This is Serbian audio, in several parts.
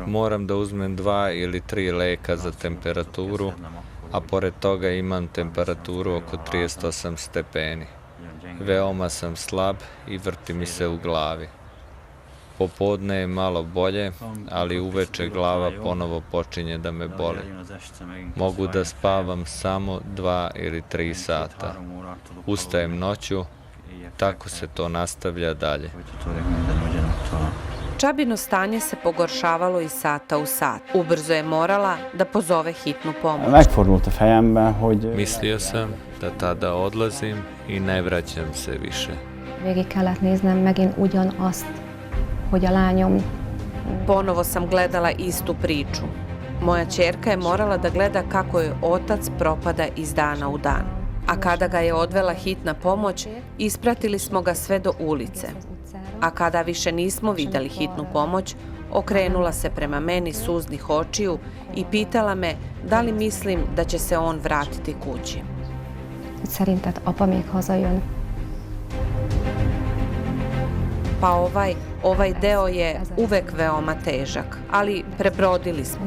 Moram da uzmem 2 ili 3 leka za temperaturu, a pored toga imam temperaturu oko 38 stepeni. Veoma sam slab i vrti mi se u glavi. Popodne je malo bolje, ali uveče glava ponovo počinje da me boli. Mogu da spavam samo 2 ili 3 sata. Ustajem noću, tako se to nastavlja dalje. Čabino stanje se pogoršavalo iz sata u sat. Ubrzo je morala da pozove hitnu pomoć. Mislio sam da tada odlazim i ne vraćam se više. Végig kellett néznem megint ugyanazt, hogy a lányom. Ponovo sam gledala istu priču. Moja ćerka je morala da gleda kako joj otac propada iz dana u dan. A kada ga je odvela hitna pomoć, ispratili smo ga sve do ulice. A kada više nismo vidjeli hitnu pomoć, okrenula se prema meni suznih očiju i pitala me da li mislim da će se on vratiti kući. Szerinted apa még hazajön? Pa ovaj deo je uvek veoma težak, ali prebrodili smo.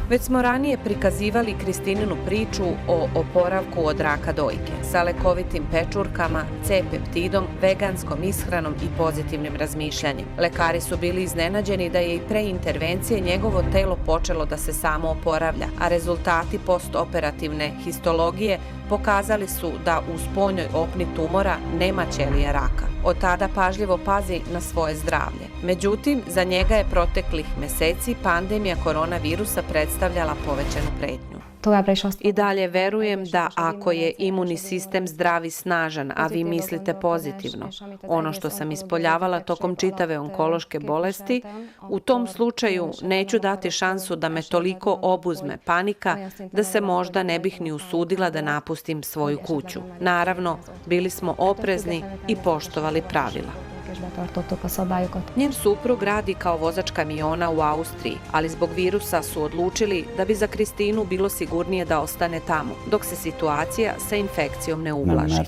Već smo ranije prikazivali Kristininu priču o oporavku od raka dojke sa lekovitim pečurkama, C peptidom, veganskom ishranom i pozitivnim razmišljanjem. Lekari su bili iznenađeni da je i pre intervencije njegovo telo počelo da se samo oporavlja, a rezultati postoperativne histologije pokazali su da u spoljnoj opni tumora nema ćelija raka. Od tada pažljivo pazi na svoje zdravlje. Međutim, za njega je proteklih meseci pandemija koronavirusa predstavljala povećanu pretnju. I dalje verujem da ako je imunni sistem zdrav i snažan, a vi mislite pozitivno, ono što sam ispoljavala tokom čitave onkološke bolesti, u tom slučaju neću dati šansu da me toliko obuzme panika da se možda ne bih ni usudila da napustim svoju kuću. Naravno, bili smo oprezni i poštovali pravila. Njen suprug radi kao vozač kamiona u Austriji, ali zbog virusa su odlučili da bi za Kristinu bilo sigurnije da ostane tamo, dok se situacija sa infekcijom ne ublaži.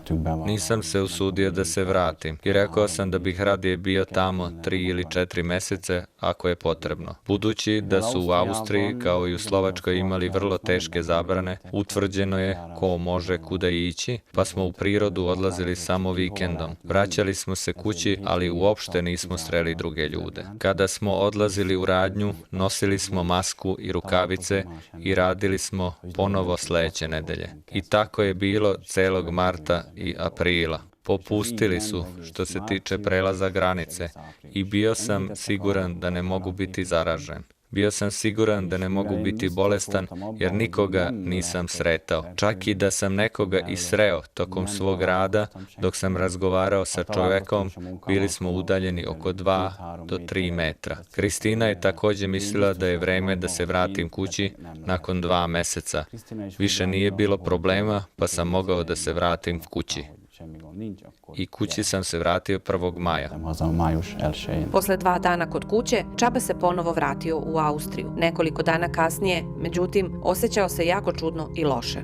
Nisam se usudio da se vratim i rekao sam da bih radije bio tamo 3 ili 4 mesece ako je potrebno. Budući da su u Austriji kao i u Slovačkoj imali vrlo teške zabrane, utvrđeno je ko može kuda ići, pa smo u prirodu odlazili samo vikendom. Vraćali smo se kući, ali uopšte nismo sreli druge ljude. Kada smo odlazili u radnju, nosili smo masku i rukavice i radili smo ponovo sledeće nedelje. I tako je bilo celog marta i aprila. Popustili su što se tiče prelaza granice i bio sam siguran da ne mogu biti zaražen. Bio sam siguran da ne mogu biti bolestan jer nikoga nisam sretao. Čak i da sam nekoga i sreo tokom svog rada, dok sam razgovarao sa čovekom, bili smo udaljeni oko 2 do 3 metra. Kristina je takođe mislila da je vreme da se vratim kući nakon 2 meseca. Više nije bilo problema, pa sam mogao da se vratim kući. I kući sam se vratio 1. maja. Posle 2 dana kod kuće, Čaba se ponovo vratio u Austriju. Nekoliko dana kasnije, međutim, osjećao se jako čudno i loše.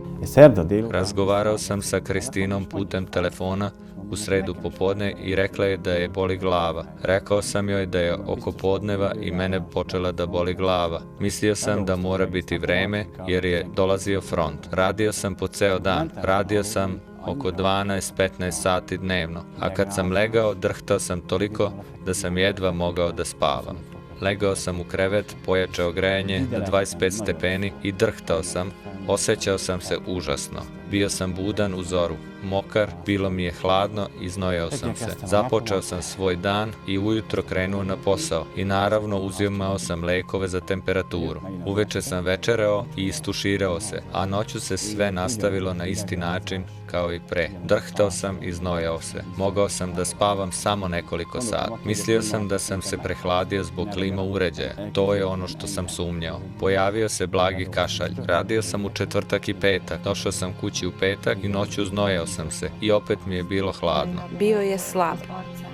Razgovarao sam sa Kristinom putem telefona u sredu popodne i rekla je da je boli glava. Rekao sam joj da je oko podneva i mene počela da boli glava. Mislio sam da mora biti vreme jer je dolazio front. Radio sam po ceo dan. Radio sam oko 12-15 sati dnevno, a kad sam legao, drhtao sam toliko da sam jedva mogao da spavam. Legao sam u krevet, pojačao grejanje na 25 stepeni i drhtao sam, osjećao sam se užasno. Bio sam budan u zoru, mokar, bilo mi je hladno i znojao sam se. Započeo sam svoj dan i ujutro krenuo na posao i naravno uzimao sam lekove za temperaturu. Uveče sam večerao i istuširao se, a noću se sve nastavilo na isti način kao i pre. Drhtao sam i znojao se. Mogao sam da spavam samo nekoliko sati. Mislio sam da sam se prehladio zbog klima uređaja. To je ono što sam sumnjao. Pojavio se blagi kašalj. Radio sam u četvrtak i petak. Došao sam kući u petak i noću znojao sam se i opet mi je bilo hladno. Bio je slab.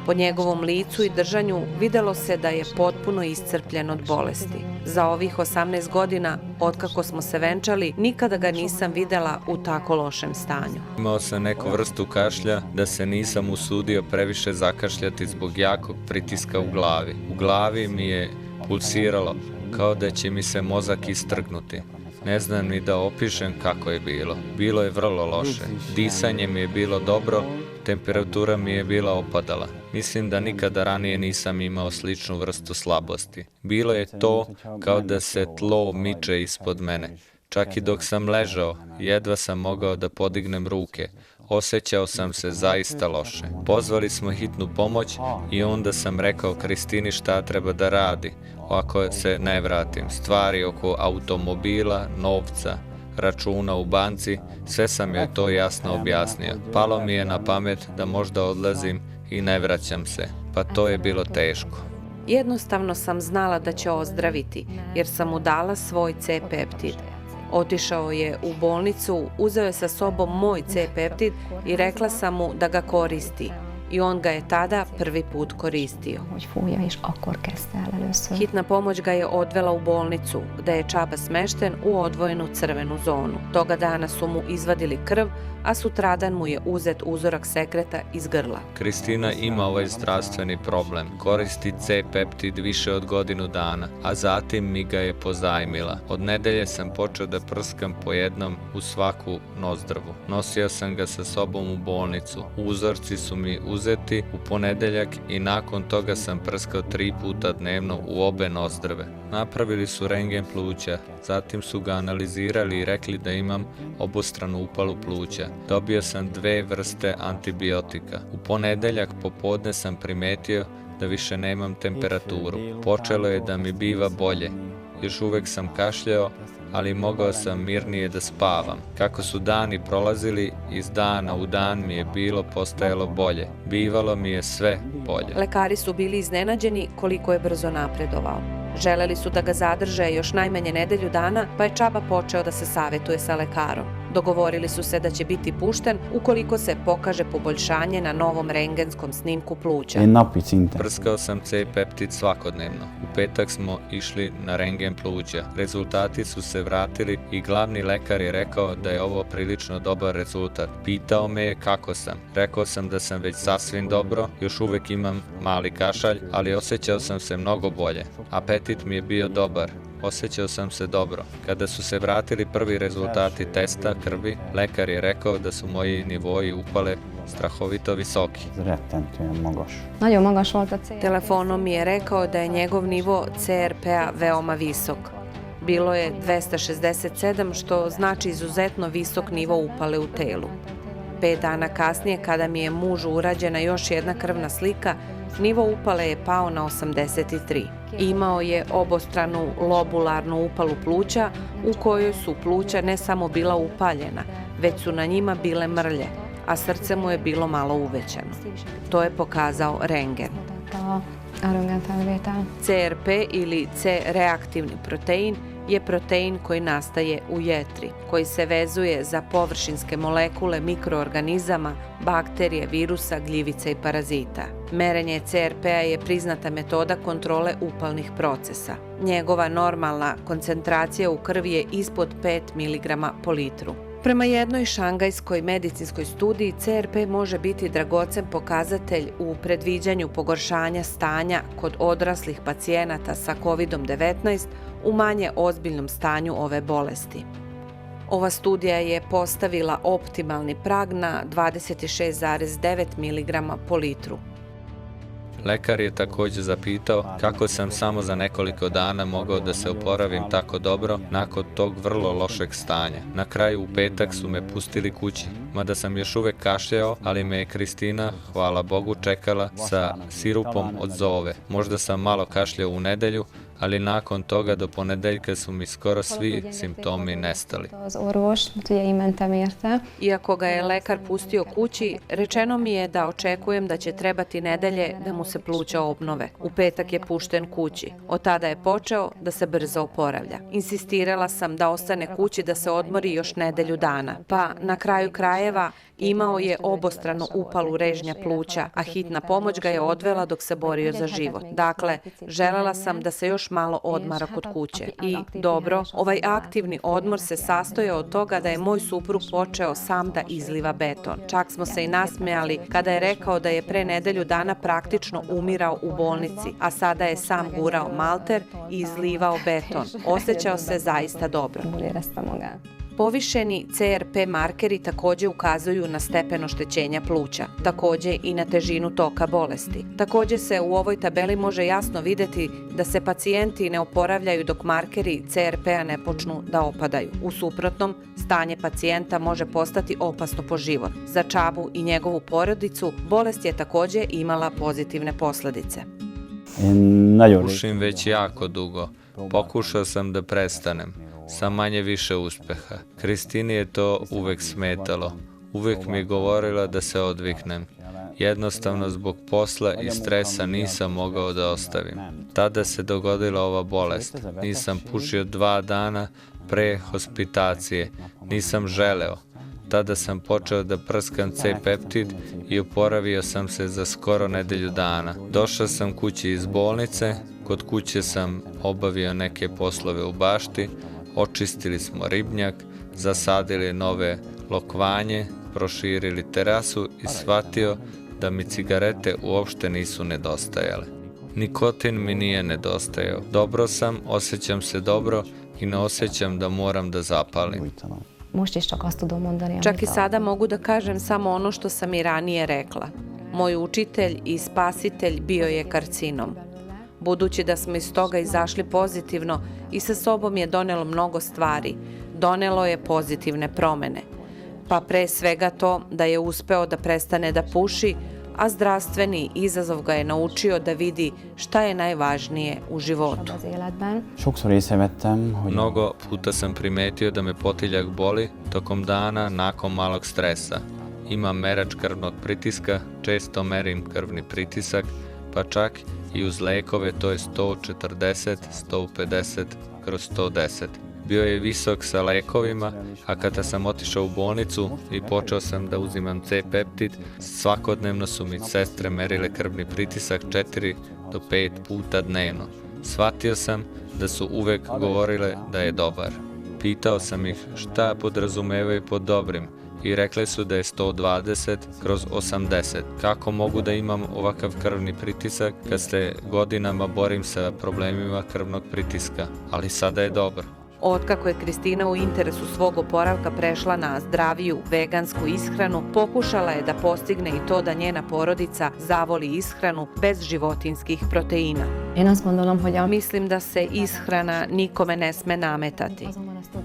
Po njegovom licu i držanju videlo se da je potpuno iscrpljen od bolesti. Za ovih 18 godina, otkako smo se venčali, nikada ga nisam videla u tako lošem stanju. Imao sam neku vrstu kašlja da se nisam usudio previše zakašljati zbog jakog pritiska u glavi. U glavi mi je pulsiralo, kao da će mi se mozak istrgnuti. Ne znam ni da opišem kako je bilo. Bilo je vrlo loše. Disanje mi je bilo dobro, temperatura mi je bila opadala. Mislim da nikada ranije nisam imao sličnu vrstu slabosti. Bilo je to kao da se tlo miče ispod mene. Čak i dok sam ležao, jedva sam mogao da podignem ruke. Osjećao sam se zaista loše. Pozvali smo hitnu pomoć i onda sam rekao Kristini šta treba da radi ako se ne vratim. Stvari oko automobila, novca, računa u banci, sve sam joj to jasno objasnio. Palo mi je na pamet da možda odlazim i ne vraćam se, pa to je bilo teško. Jednostavno sam znala da će ozdraviti, jer sam mu dala svoj C-peptid. Otišao je u bolnicu, uzeo je sa sobom moj C-peptid i rekla sam mu da ga koristi. I on ga je tada prvi put koristio. Hitna pomoć ga je odvela u bolnicu, gde je Čaba smešten u odvojenu crvenu zonu. Toga dana su mu izvadili krv, a sutradan mu je uzet uzorak sekreta iz grla. Kristina ima ovaj zdravstveni problem. Koristi C-peptid više od godinu dana, a zatim mi ga je pozajmila. Od nedelje sam počeo da prskam po jednom u svaku nozdrvu. Nosio sam ga sa sobom u bolnicu. Uzorci su mi uzeti u ponedeljak i nakon toga sam prskao 3 puta dnevno u obe nozdrve. Napravili su rentgen pluća, zatim su ga analizirali i rekli da imam obostranu upalu pluća. Dobio sam 2 vrste antibiotika. U ponedeljak popodne sam primetio da više nemam temperaturu. Počelo je da mi biva bolje. Još uvek sam kašljao, ali mogao sam mirnije da spavam. Kako su dani prolazili, iz dana u dan mi je postajalo bolje. Bivalo mi je sve bolje. Lekari su bili iznenađeni koliko je brzo napredovao. Želeli su da ga zadrže još najmanje nedelju dana, pa je Čaba počeo da se savetuje sa lekarom. Dogovorili su se da će biti pušten ukoliko se pokaže poboljšanje na novom rentgenskom snimku pluća. Prskao sam C-peptid svakodnevno. U petak smo išli na rentgen pluća. Rezultati su se vratili i glavni lekar je rekao da je ovo prilično dobar rezultat. Pitao me je kako sam. Rekao sam da sam već sasvim dobro, još uvek imam mali kašalj, ali osjećao sam se mnogo bolje. Apetit mi je bio dobar. Osjećao sam se dobro. Kada su se vratili prvi rezultati testa krvi, lekar je rekao da su moji nivoi upale strahovito visoki. Telefonom mi je rekao da je njegov nivo CRP-a veoma visok. Bilo je 267, što znači izuzetno visok nivo upale u telu. 5 dana kasnije, kada mi je mužu urađena još jedna krvna slika, nivo upale je pao na 83. Imao je obostranu lobularnu upalu pluća u kojoj su pluća ne samo bila upaljena, već su na njima bile mrlje, a srce mu je bilo malo uvećano. To je pokazao rentgen. CRP ili C-reaktivni protein je protein koji nastaje u jetri, koji se vezuje za površinske molekule mikroorganizama, bakterije, virusa, gljivica i parazita. Merenje CRP-a je priznata metoda kontrole upalnih procesa. Njegova normalna koncentracija u krvi je ispod 5 mg po litru. Prema jednoj šangajskoj medicinskoj studiji, CRP može biti dragocen pokazatelj u predviđanju pogoršanja stanja kod odraslih pacijenata sa COVID-19 u manje ozbiljnom stanju ove bolesti. Ova studija je postavila optimalni prag na 26,9 mg po litru. Lekar je također zapitao kako sam samo za nekoliko dana mogao da se oporavim tako dobro nakon tog vrlo lošeg stanja. Na kraju u petak su me pustili kući, mada sam još uvek kašljao, ali me je Kristina, hvala Bogu, čekala sa sirupom od zove. Možda sam malo kašljao u nedelju, ali nakon toga do ponedeljka su mi skoro svi simptomi nestali. Iako ga je lekar pustio kući, rečeno mi je da očekujem da će trebati nedelje da mu se pluća obnove. U petak je pušten kući. Od tada je počeo da se brzo oporavlja. Insistirala sam da ostane kući da se odmori još nedelju dana. Pa na kraju krajeva imao je obostranu upalu režnja pluća, a hitna pomoć ga je odvela dok se borio za život. Dakle, želela sam da se još malo odmara kod kuće. I dobro, ovaj aktivni odmor se sastoje od toga da je moj suprug počeo sam da izliva beton. Čak smo se i nasmejali kada je rekao da je pre nedelju dana praktično umirao u bolnici, a sada je sam gurao malter i izlivao beton. Osjećao se zaista dobro. Povišeni CRP markeri takođe ukazuju na stepen oštećenja pluća, takođe i na težinu toka bolesti. Takođe se u ovoj tabeli može jasno videti da se pacijenti ne oporavljaju dok markeri CRP-a ne počnu da opadaju. U suprotnom, stanje pacijenta može postati opasno po život. Za Čabu i njegovu porodicu bolest je takođe imala pozitivne posledice. Pušim već jako dugo. Pokušao sam da prestanem, sa manje više uspeha. Kristini je to uvek smetalo. Uvek mi je govorila da se odviknem. Jednostavno zbog posla i stresa nisam mogao da ostavim. Tada se dogodila ova bolest. Nisam pušio 2 dana pre hospitacije. Nisam želeo. Tada sam počeo da prskam C-peptid i oporavio sam se za skoro nedelju dana. Došao sam kući iz bolnice, kod kuće sam obavio neke poslove u bašti, očistili smo ribnjak, zasadili nove lokvanje, proširili terasu i shvatio da mi cigarete uopšte nisu nedostajale. Nikotin mi nije nedostajao. Dobro sam, osjećam se dobro i ne osjećam da moram da zapalim. Čak i sada mogu da kažem samo ono što sam i ranije rekla. Moj učitelj i spasitelj bio je karcinom. Budući da smo iz toga izašli pozitivno i sa sobom je donelo mnogo stvari, donelo je pozitivne promene. Pa pre svega to da je uspeo da prestane da puši, a zdravstveni izazov ga je naučio da vidi šta je najvažnije u životu. Mnogo puta sam primetio da me potiljak boli tokom dana nakon malog stresa. Imam merač krvnog pritiska, često merim krvni pritisak, pa čak i uz lekove to je 140/150/110. Bio je visok sa lekovima, a kada sam otišao u bolnicu i počeo sam da uzimam C-peptid, svakodnevno su mi sestre merile krvni pritisak 4 do 5 puta dnevno. Shvatio sam da su uvek govorile da je dobar. Pitao sam ih šta podrazumevaju pod dobrim i rekli su da je 120/80. Kako mogu da imam ovakav krvni pritisak kad se godinama borim sa problemima krvnog pritiska, ali sada je dobro. Otkako je Kristina u interesu svog oporavka prešla na zdraviju vegansku ishranu, pokušala je da postigne i to da njena porodica zavoli ishranu bez životinskih proteina. Mislim da se ishrana nikome ne sme nametati.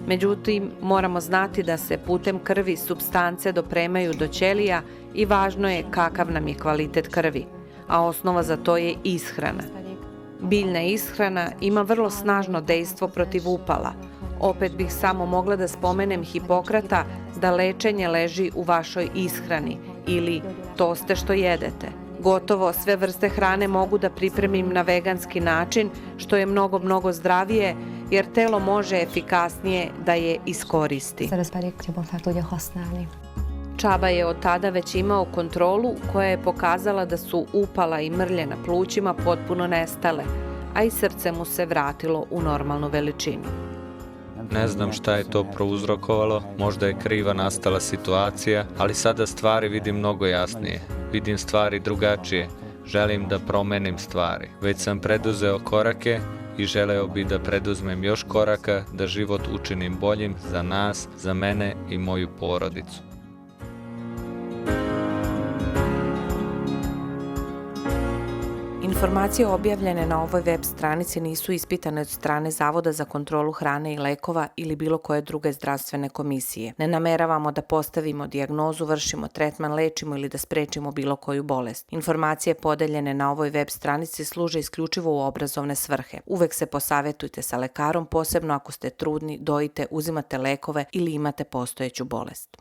Međutim, moramo znati da se putem krvi supstance dopremaju do ćelija i važno je kakav nam je kvalitet krvi, a osnova za to je ishrana. Biljna ishrana ima vrlo snažno dejstvo protiv upala. Opet bih samo mogla da spomenem Hipokrata da lečenje leži u vašoj ishrani ili to ste što jedete. Gotovo sve vrste hrane mogu da pripremim na veganski način, što je mnogo zdravije, jer telo može efikasnije da je iskoristi. Čaba je od tada već imao kontrolu koja je pokazala da su upala i mrlje na plućima potpuno nestale, a i srce mu se vratilo u normalnu veličinu. Ne znam šta je to prouzrokovalo, možda je kriva nastala situacija, ali sada stvari vidim mnogo jasnije. Vidim stvari drugačije, želim da promenim stvari. Već sam preduzeo korake i želeo bi da preduzmem još koraka da život učinim boljim za nas, za mene i moju porodicu. Informacije objavljene na ovoj web stranici nisu ispitane od strane Zavoda za kontrolu hrane i lekova ili bilo koje druge zdravstvene komisije. Ne nameravamo da postavimo dijagnozu, vršimo tretman, lečimo ili da sprečimo bilo koju bolest. Informacije podeljene na ovoj web stranici služe isključivo u obrazovne svrhe. Uvek se posavetujte sa lekarom, posebno ako ste trudni, dojite, uzimate lekove ili imate postojeću bolest.